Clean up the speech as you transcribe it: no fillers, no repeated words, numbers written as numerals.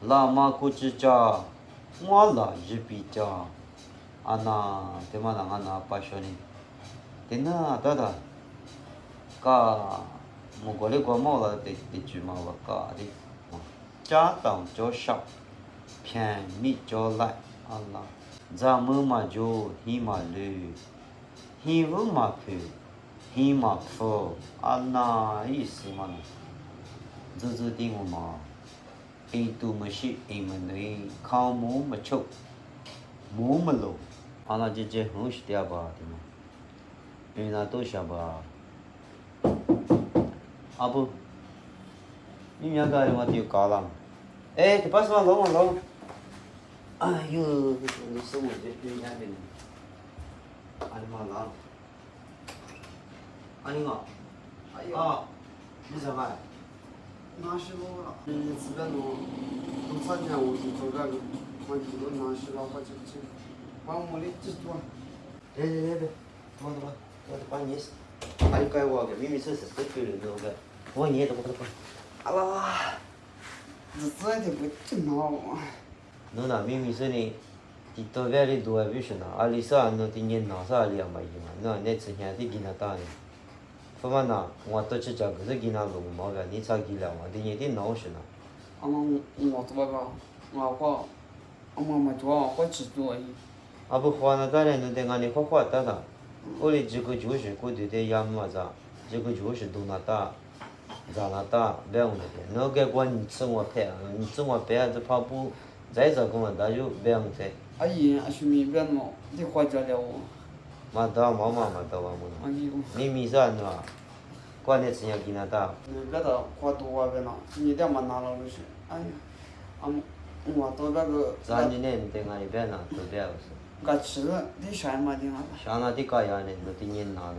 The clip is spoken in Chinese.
拉马古之家，我拉日比家，安娜，对嘛？安娜巴说呢，对呐，对的，噶，我过来过毛了，得住嘛，我噶的，家当叫少，便宜叫来，安娜，咱们嘛就起嘛路，起不嘛去，起嘛富，安娜意思嘛呢？这听我嘛。印度么是印么内康姆么丑，姆么路，俺那这很是点吧的嘛，因为那都是吧，啊不，你两个我就搞了，哎，这把什么弄啊弄？哎呦，你是我这两个人，俺妈弄，俺妈，啊，你什么？拿石头了，这边弄啥钱？我是做这个，我就拿石头或者是，把我的制作。别，我把你，把你改我个，明明是对的那个，我你都不得管。啊啦，这的不正好嘛。侬那明明是呢，地多外的多还不是呢，阿里啥侬的年哪啥里嘛伊嘛，侬那之前的给那打呢，不嘛那我到这家可是给那弄毛个，你咋给了嘛？的年的闹是呢。我做个，我妈做我制作的。啊不花那当然侬在俺的花打打，我的这个就是过对的养嘛咋，这个就是都那打。咋那打别样的，那个管你吃我拍，你吃我拍这跑步，再咋个嘛打就别样的。阿姨，阿叔咪别弄，你花着了我。嘛打嘛嘛嘛。阿姨，你米啥呢？管你吃样给那打。别的花多啊别拿，你两把拿了就是。哎呀，我到那个。咱今年在俺那边呢，都这样子。俺吃的，你啥嘛的啊？像那的干样呢，都得人拿了。